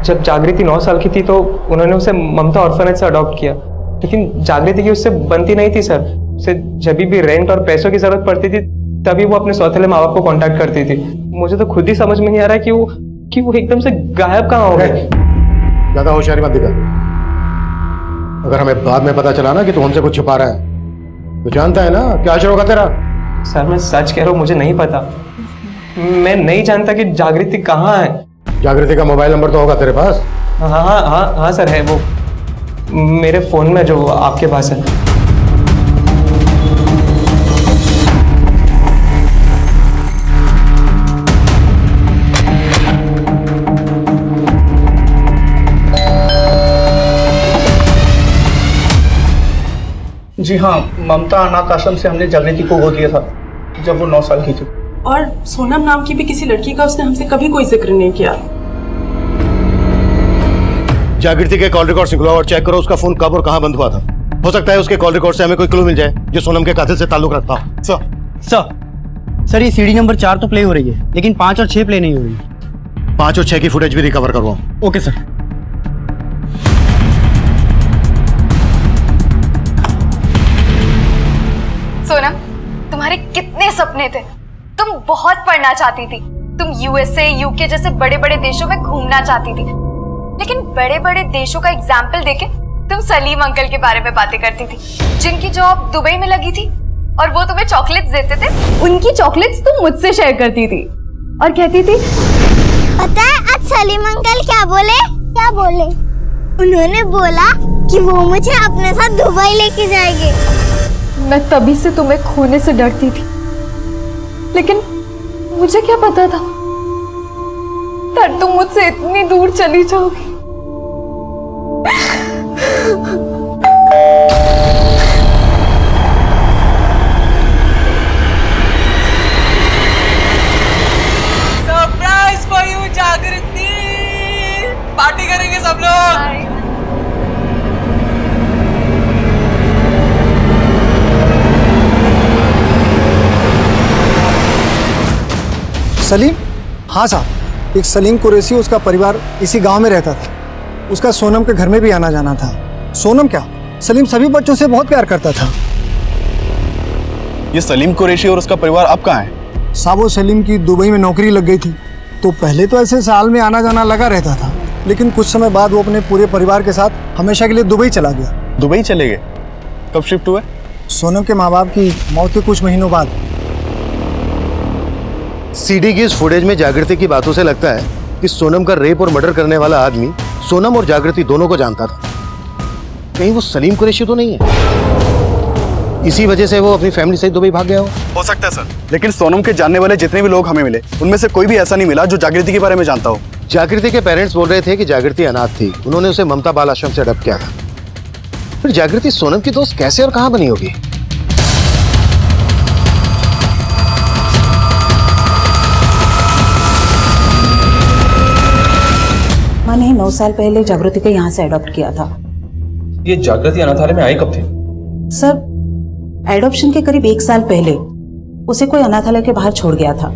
जब जागृति 9 साल की थी तो उन्होंने उसे ममता ऑर्फनेज से अडॉप्ट किया, लेकिन जागृति की उससे बनती नहीं थी सर। उसे जब भी रेंट और पैसों की जरूरत पड़ती थी तभी वो अपने सौतेले माँ बाप को कांटेक्ट करती थी। मुझे तो खुद ही समझ में नहीं आ रहा कि वो एकदम से गायब कहाँ हो गए। ज्यादा होशियारी मत दिखा। अगर हमें बाद में पता चला ना कि तू हमसे कुछ छुपा रहा है तो जानता है ना क्या असर होगा तेरा। सर मैं सच कह रहा हूँ, मुझे नहीं पता। मैं नहीं जानता कि जागृति कहाँ है। जागृति का मोबाइल नंबर तो होगा तेरे पास? हाँ सर है, वो मेरे फोन में जो आपके पास है। जी हाँ, ममता अनाथ आश्रम से हमने जागृति को गोद लिया था जब वो 9 साल की थी। और सोनम नाम की भी किसी लड़की का उसने हमसे कभी कोई जिक्र नहीं किया। जागृति के कॉल रिकॉर्ड निकलवाओ और चेक करो उसका फोन कब और कहाँ बंद हुआ था। हो सकता है उसके कॉल रिकॉर्ड से हमें कोई क्लू मिल जाए जो सोनम के कातिल से ताल्लुक रखता हो। सर ये सीडी नंबर 4 तो प्ले हो रही है लेकिन 5 और 6 प्ले नहीं हो रही। 5 और 6 की फुटेज भी रिकवर करवाओ। Okay sir. सोनम, तुम्हारे कितने सपने थे। तुम बहुत पढ़ना चाहती थी, तुम यूएसए यूके जैसे बड़े बड़े देशों में घूमना चाहती थी, लेकिन बड़े बड़े देशों का एग्जाम्पल देके तुम सलीम अंकल के बारे में बातें करती थी जिनकी जॉब दुबई में लगी थी और वो तुम्हें चॉकलेट्स देते थे। उनकी चॉकलेट्स तुम मुझसे शेयर करती थी और कहती थी पता है आज सलीम अंकल क्या बोले? क्या बोले? उन्होंने बोला कि वो मुझे अपने साथ दुबई लेके जाएंगे। मैं तभी से तुम्हें खोने से डरती थी, लेकिन मुझे क्या पता था तुम मुझसे इतनी दूर चली जाओगी। सरप्राइज फॉर यू जागृति, पार्टी करेंगे सब लोग। सलीम? हाँ साहब, एक सलीम कुरैशी, उसका परिवार इसी गांव में रहता था। उसका सोनम के घर में भी आना जाना था। सोनम क्या, सलीम सभी बच्चों से बहुत प्यार करता था। ये सलीम कुरैशी और उसका परिवार अब कहाँ है? साबो सलीम की दुबई में नौकरी लग गई थी, तो पहले तो ऐसे साल में आना जाना लगा रहता था, लेकिन कुछ समय बाद वो अपने पूरे परिवार के साथ हमेशा के लिए दुबई चला गया। दुबई चले गए? कब शिफ्ट हुए? सोनम के माँ बाप की मौत के कुछ महीनों बाद। सीडी की इस फुटेज में जागृति की बातों से लगता है कि सोनम का रेप और मर्डर करने वाला आदमी सोनम और जागृति दोनों को जानता था। कहीं वो सलीम कुरैशी तो नहीं है? इसी वजह से वो अपनी फैमिली सहित दुबई भाग गया हो सकता है सर, लेकिन सोनम के जानने वाले जितने भी लोग हमें मिले, उनमें से कोई भी ऐसा नहीं मिला जो जागृति के बारे में जानता हो। जागृति के पेरेंट्स बोल रहे थे कि जागृति अनाथ थी, उन्होंने उसे ममता बाल आश्रम से अडॉप्ट किया था। फिर जागृति सोनम की दोस्त कैसे और कहां बनी होगी? मैंने 9 साल पहले जागृति को यहाँ से अडॉप्ट किया था। ये जागृति अनाथालय में आई कब थी? सर, एडॉप्शन के करीब 1 साल पहले उसे कोई अनाथालय के बाहर छोड़ गया था।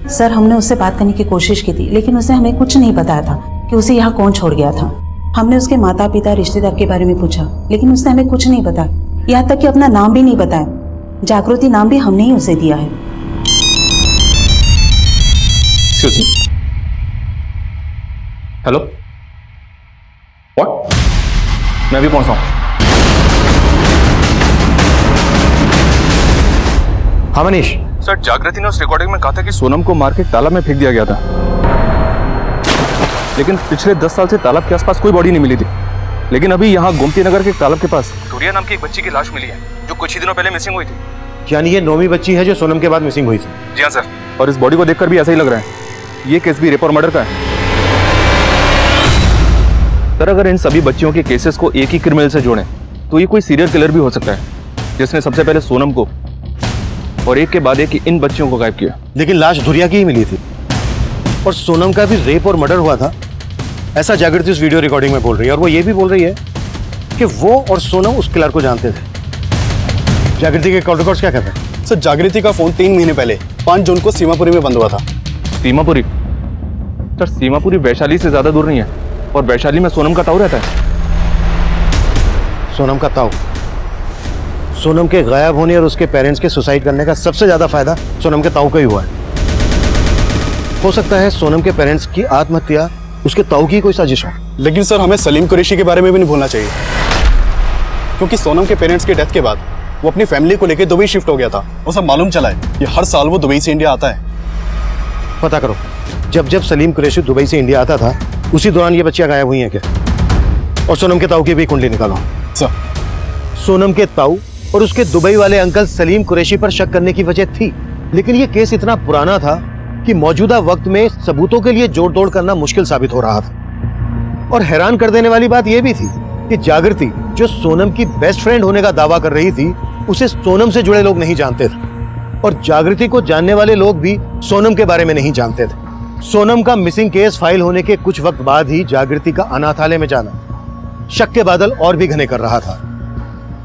सर, हमने उससे बात करने की कोशिश की थी, लेकिन उसे हमें कुछ नहीं बताया था कि उसे यहाँ कौन छोड़ गया था। हमने उसके माता पिता रिश्तेदार के बारे में पूछा, लेकिन उसने हमें कुछ नहीं बताया, यहाँ तक कि अपना नाम भी नहीं बताया। जागृति नाम भी हमने ही उसे दिया है। Hello, what? मैं अभी पहुंचा हूं। हाँ मनीष। सर, जागृति ने उस रिकॉर्डिंग में कहा था कि सोनम को मार के तालाब में फेंक दिया गया था, लेकिन पिछले 10 साल से तालाब के आसपास कोई बॉडी नहीं मिली थी। लेकिन अभी यहाँ गोमती नगर के तालाब के पास धुरिया नाम की एक बच्ची की लाश मिली है, जो कुछ ही दिनों पहले मिसिंग हुई थी। यानी ये 9वीं बच्ची है जो सोनम के बाद मिसिंग हुई थी? जी हाँ सर, और इस बॉडी को देखकर भी ऐसा ही लग रहा है। ये केस भी रेप और मर्डर का है। सर, अगर इन सभी बच्चियों के केसेस को एक ही क्रिमिनल से जोड़ें तो ये कोई सीरियल किलर भी हो सकता है, जिसने सबसे पहले सोनम को और एक के बाद एक इन बच्चियों को गायब किया। लेकिन लाश धुरिया की ही मिली थी और सोनम का भी रेप और मर्डर हुआ था, ऐसा जागृति उस वीडियो रिकॉर्डिंग में बोल रही है। और वो ये भी बोल रही है कि वो और सोनम उस किलर को जानते थे। जागृति के कॉल रिकॉर्ड्स क्या कहते हैं? सर, जागृति का फोन 3 महीने पहले 5 जून को सीमापुरी में बंद हुआ था। सीमापुरी? सर, सीमापुरी वैशाली से ज्यादा दूर नहीं है, और वैशाली में सोनम का ताऊ रहता है। सोनम का ताऊ? सोनम के गायब होने और उसके पेरेंट्स के सुसाइड करने का सबसे ज्यादा फायदा सोनम के ताऊ को ही हुआ है। हो सकता है सोनम के पेरेंट्स की आत्महत्या उसके ताऊ की कोई साजिश हो। लेकिन सर, हमें सलीम कुरैशी के बारे में भी नहीं भूलना चाहिए, क्योंकि सोनम के पेरेंट्स की डेथ के बाद वो अपनी फैमिली को लेकर दुबई शिफ्ट हो गया था। वो सब मालूम चला है कि हर साल वो दुबई से इंडिया आता है। पता करो, जब सलीम कुरैशी दुबई से इंडिया आता था, उसी दौरान ये बच्चियां गायब हुई हैं क्या? और सोनम के ताऊ की भी कुंडली निकालो। सर, सोनम के ताऊ और उसके दुबई वाले अंकल सलीम कुरैशी पर शक करने की वजह थी, लेकिन ये केस इतना पुराना था कि मौजूदा वक्त में सबूतों के लिए जोड़ तोड़ करना मुश्किल साबित हो रहा था। और हैरान कर देने वाली बात यह भी थी कि जागृति, जो सोनम की बेस्ट फ्रेंड होने का दावा कर रही थी, उसे सोनम से जुड़े लोग नहीं जानते थे, और जागृति को जानने वाले लोग भी सोनम के बारे में नहीं जानते थे। सोनम का मिसिंग केस फाइल होने के कुछ वक्त बाद ही जागृति का अनाथालय में जाना शक के बादल और भी घने कर रहा था।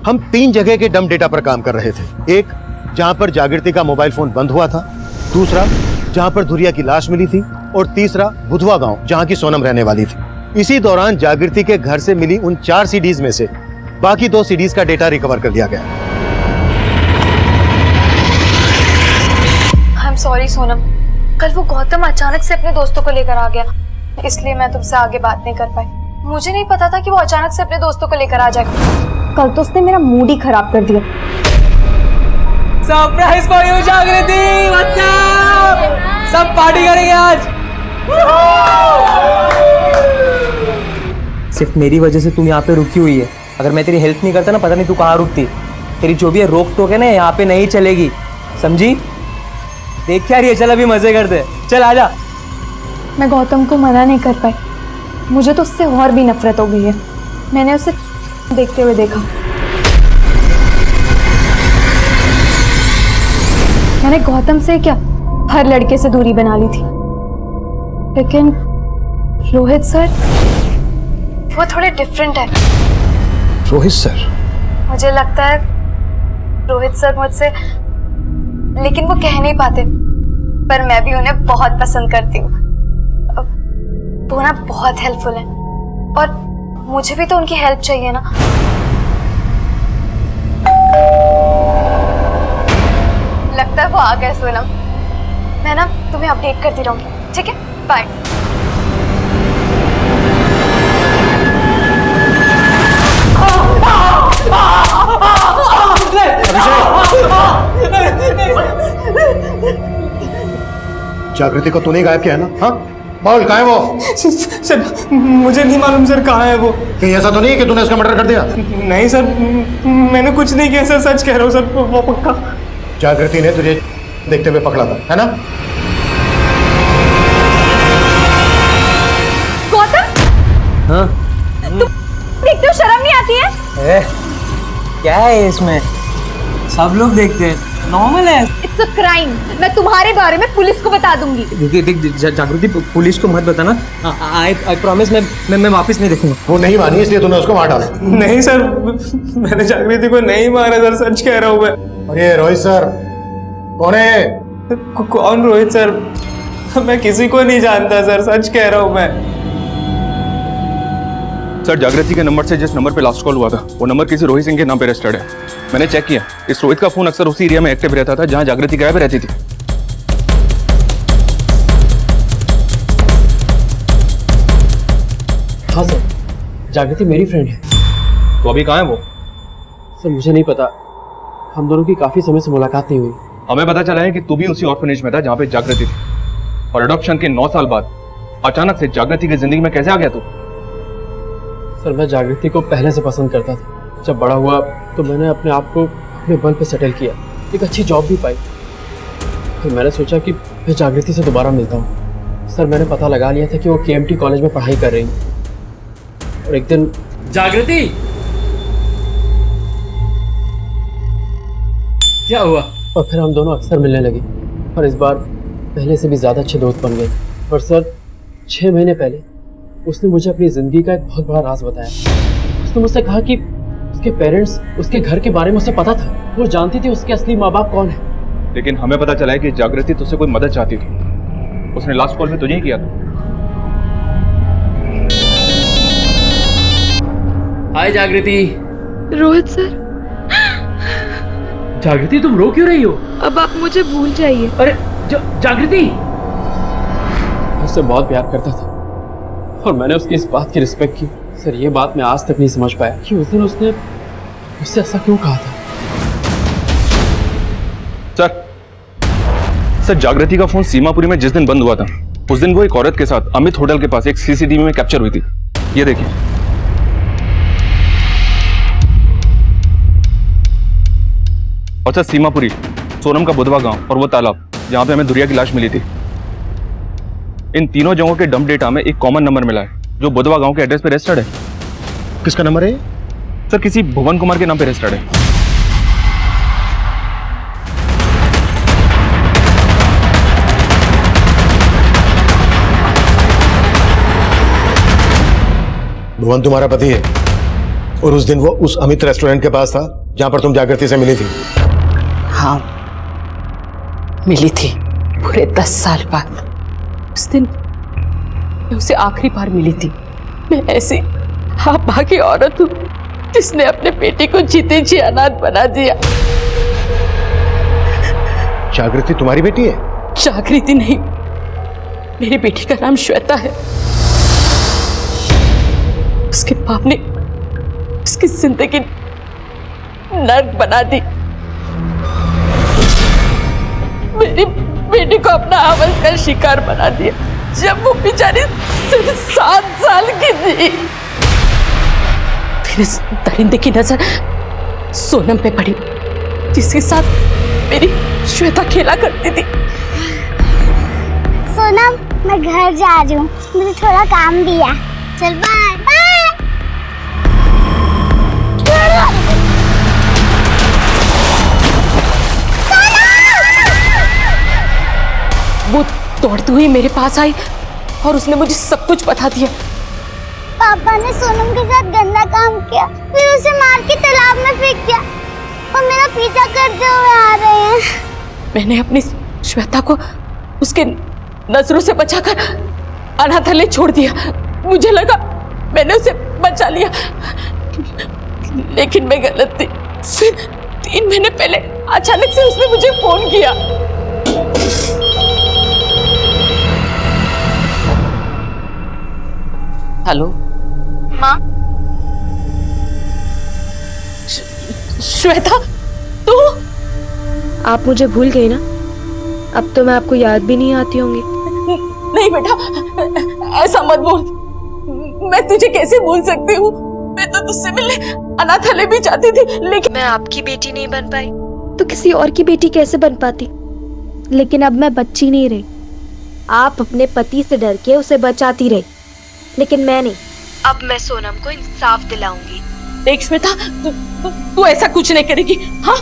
हम 3 जगह के डम डेटा पर काम कर रहे थे। एक, जहां पर जागृति का मोबाइल फोन बंद हुआ था। दूसरा, जहां पर धुरिया की लाश मिली थी। और तीसरा, बुधवा गांव, जहां की सोनम रहने वाली थी। इसी दौरान जागृति के घर से मिली उन 4 सीडीज में से बाकी 2 सीडीज का डेटा रिकवर कर लिया गया। आई एम सॉरी सोनम, कल वो गौतम अचानक से अपने दोस्तों को लेकर आ गया, इसलिए मैं तुमसे आगे बात नहीं कर पाई। मुझे नहीं पता था कि वो अचानक से अपने दोस्तों को लेकर आ जाएगा। कल तो उसने मेरा मूड ही खराब कर दिया। सरप्राइज फॉर यू जागृति, व्हाट्स अप? सब पार्टी करेंगे आज। सिर्फ मेरी वजह से तुम यहाँ पे रुकी हुई है। अगर मैं तेरी हेल्प नहीं करता ना, पता नहीं तू कहाँ रुकती। तेरी जो भी है रोक टोक है ना, यहाँ पे नहीं चलेगी, समझी? देख क्या रही है, चल अभी मजे करते, चल आजा। मैं गौतम को मना नहीं कर पाई, मुझे तो उससे और भी नफरत हो गई है। मैंने उसे देखते हुए देखा, मैंने गौतम से क्या हर लड़के से दूरी बना ली थी, लेकिन रोहित सर वो थोड़े डिफरेंट है। रोहित सर? मुझे लगता है रोहित सर मुझसे, लेकिन वो कह नहीं पाते, पर मैं भी उन्हें बहुत पसंद करती हूँ। वो ना बहुत हेल्पफुल है और मुझे भी तो उनकी हेल्प चाहिए ना। लगता है वो आ गए सोनम। मैं ना तुम्हें अपडेट करती रहूंगी, ठीक है? बाय। जागृति को तूने गायब किया है ना? हाँ बोल, कहाँ है वो? सर मुझे नहीं मालूम सर कहाँ है वो। कहीं ऐसा तो नहीं है कि तूने उसका मर्डर कर दिया? नहीं सर, मैंने कुछ नहीं किया सर, सच कह रहा हूँ सर, वो पक्का। जागृति ने तुझे देखते हुए पकड़ा था, है ना? गौतम, हाँ? तुम देखते हो शर्म नहीं आती है? क्या है इसमें? सब लोग देखते हैं, नॉर्मल है। It's a crime. मैं तुम्हारे बारे में पुलिस को बता दूंगी। देख जागृति, पुलिस को मत बताना। आई प्रॉमिस, मैं वापस नहीं देखूंगा। वो नहीं मानी इसलिए तूने उसको मार डाला। नहीं सर, मैंने जागृति को नहीं मारा सर, सच कह रहा हूँ मैं। और ये रोहित सर कौन है? कौन रोहित सर? मैं किसी को नहीं जानता सर, सच कह रहा हूँ मैं। सर जागृति के नंबर से जिस नंबर पे लास्ट कॉल हुआ था वो नंबर किसी रोहित सिंह के नाम पे रजिस्टर्ड है। मैंने चेक किया, इस रोहित का फोन अक्सर उसी एरिया में एक्टिव रहता था जहां जागृति गायब रहती थी। हाँ सर, जागृति मेरी फ्रेंड है। तो अभी कहाँ है वो? सर मुझे नहीं पता, हम दोनों की काफी समय से मुलाकात नहीं हुई। हमें पता चला है कि तू भी उसी ऑर्फनेज में था जहाँ पे जागृति थी, और अडॉप्शन के 9 साल बाद अचानक से जागृति की जिंदगी में कैसे आ गया तू? सर मैं जागृति को पहले से पसंद करता था। जब बड़ा हुआ तो मैंने अपने आप को अपने बल पे सेटल किया, एक अच्छी जॉब भी पाई। तो मैंने सोचा कि मैं जागृति से दोबारा मिलता हूँ। सर मैंने पता लगा लिया था कि वो KMT कॉलेज में पढ़ाई कर रही है। और एक दिन जागृति, क्या हुआ? और फिर हम दोनों अक्सर मिलने लगे और इस बार पहले से भी ज़्यादा अच्छे दोस्त बन गए। पर सर 6 महीने पहले उसने मुझे अपनी ज़िंदगी का एक बहुत बड़ा राज बताया। उसने मुझसे कहा कि उसके पेरेंट्स उसके घर के बारे में उसे पता था, वो जानती थी उसके असली माँ बाप कौन है। लेकिन हमें पता चला है कि जागृति तुझसे कोई मदद चाहती थी। उसने लास्ट कॉल में तुझे ही किया था। हाय जागृति। रोहित सर, जागृति तुम रो क्यों रही हो? अब आप मुझे भूल जाइए। अरे जागृति, उससे बहुत प्यार करता था और मैंने उसकी इस बात की रिस्पेक्ट की। सर ये बात मैं आज तक नहीं समझ पाया कि उस दिन उसने मुझसे ऐसा क्यों कहा था। सर जागृति का फोन सीमापुरी में जिस दिन बंद हुआ था उस दिन वो एक औरत के साथ अमित होटल के पास एक CCTV में कैप्चर हुई थी। ये देखिए। और सर सीमापुरी, सोनम का बुधवा गांव और वो तालाब जहां पे हमें दुरिया की लाश मिली थी, इन तीनों जगहों के डंप डेटा में एक कॉमन नंबर मिला है जो बुधवा गांव के एड्रेस पे रजिस्टर्ड है। किसका नंबर है? सर किसी भुवन कुमार के नाम पे रजिस्टर्ड है। भुवन तुम्हारा पति है और उस दिन वो उस अमित रेस्टोरेंट के पास था जहां पर तुम जागृति से मिली थी। हाँ मिली थी, पूरे 10 साल बाद। उस दिन मैं उसे आखिरी बार मिली थी। मैं ऐसी भागी औरत हूँ जिसने अपने बेटे को जीते जी अनाथ बना दिया। जागृति तुम्हारी बेटी है? जागृति नहीं, मेरी बेटी का नाम श्वेता है। उसके बाप ने उसकी जिंदगी नर्क बना दी। मेरी बेटी को अपना हवस का शिकार बना दिया जब वो बेचारी सिर्फ 7 साल की थी। फिर इस दरिंदे की नजर सोनम पे पड़ी जिसके साथ मेरी श्वेता खेला करती थी। सोनम, मैं घर जा रही हूँ, मुझे थोड़ा काम भी है। चल बाय बाय। वो दौड़ती हुई मेरे पास आई और उसने मुझे सब कुछ बता दिया। पापा ने सोनम के साथ गंदा काम किया, फिर उसे मार के तालाब में फेंक दिया और मेरा पीछा करते हुए आ रहे हैं। मैंने अपनी श्वेता को उसके नजरों से बचाकर अनाथालय छोड़ दिया। मुझे लगा मैंने उसे बचा लिया, लेकिन मैं गलत थी। फिर 3 महीने पहले अचानक से उसने मुझे फोन किया। हेलो माँ, श्वेता, तू? आप मुझे भूल गई ना? अब तो मैं आपको याद भी नहीं आती होंगी। नहीं बेटा, ऐसा मत बोल। मैं तुझे कैसे भूल सकती हूँ? मैं तो तुझसे मिलने अनाथालय भी जाती थी, लेकिन मैं आपकी बेटी नहीं बन पाई तो किसी और की बेटी कैसे बन पाती? लेकिन अब मैं बच्ची नहीं रही। आप अपने पति से डर के उसे बचाती रही, लेकिन मैं नहीं। अब मैं सोनम को इंसाफ दिलाऊंगी। देख श्वेता, तू ऐसा कुछ नहीं करेगी। हाँ,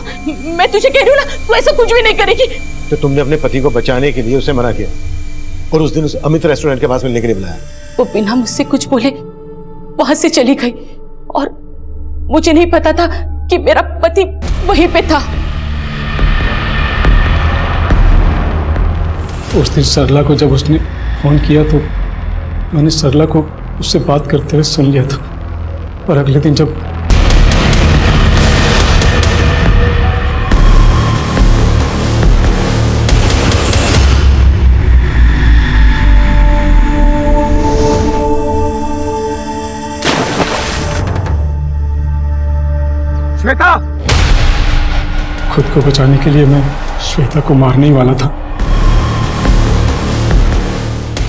मैं तुझे कह रही हूँ ना, तू ऐसा कुछ भी नहीं करेगी। तो तुमने अपने पति को बचाने के लिए उसे मना किया और उस दिन उसे अमित रेस्टोरेंट के पास मिलने के लिए बुलाया। वो बिना मुझसे कुछ बोले वहां से चली गई और मुझे नहीं पता था कि मेरा पति वहीं पे था। उस दिन सरला को जब उसने फोन किया तो मैंने सरला को उससे बात करते हुए सुन लिया था, और अगले दिन जब श्वेता, खुद को बचाने के लिए मैं श्वेता को मारने ही वाला था।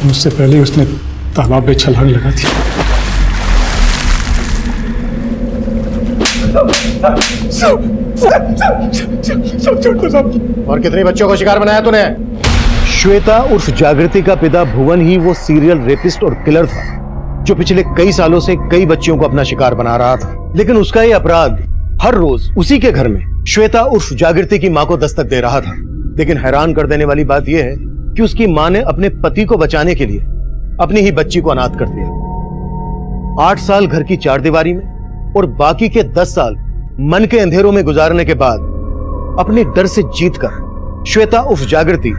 मुझसे पहले उसने तालाब में छलांग लगा दी। और कितने बच्चों को शिकार बनाया तूने? श्वेता उर्फ जागृति का पिता भुवन ही वो सीरियल रेपिस्ट और किलर था जो पिछले कई सालों से कई बच्चियों को अपना शिकार बना रहा था। लेकिन उसका ये अपराध हर रोज उसी के घर में श्वेता उर्फ जागृति की मां को दस्तक दे रहा था। लेकिन हैरान कर देने वाली बात यह है कि उसकी मां ने अपने पति को बचाने के लिए अपनी ही बच्ची को अनाथ कर दिया। 8 साल घर की चारदीवारी में और बाकी के 10 साल मन के अंधेरों में गुजारने के बाद अपने डर से जीतकर श्वेता उर्फ जागृति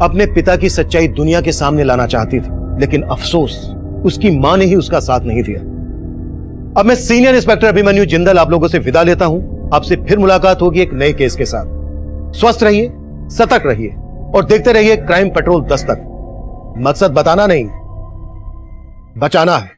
अपने पिता की सच्चाई दुनिया के सामने लाना चाहती थी। लेकिन अफसोस, उसकी मां ने ही उसका साथ नहीं दिया। अब मैं सीनियर इंस्पेक्टर अभिमन्यु जिंदल आप लोगों से विदा लेता हूं। आपसे फिर मुलाकात होगी एक नए केस के साथ। स्वस्थ रहिए, सतर्क रहिए और देखते रहिए क्राइम पेट्रोल दस्तक। मकसद बताना नहीं, बचाना है।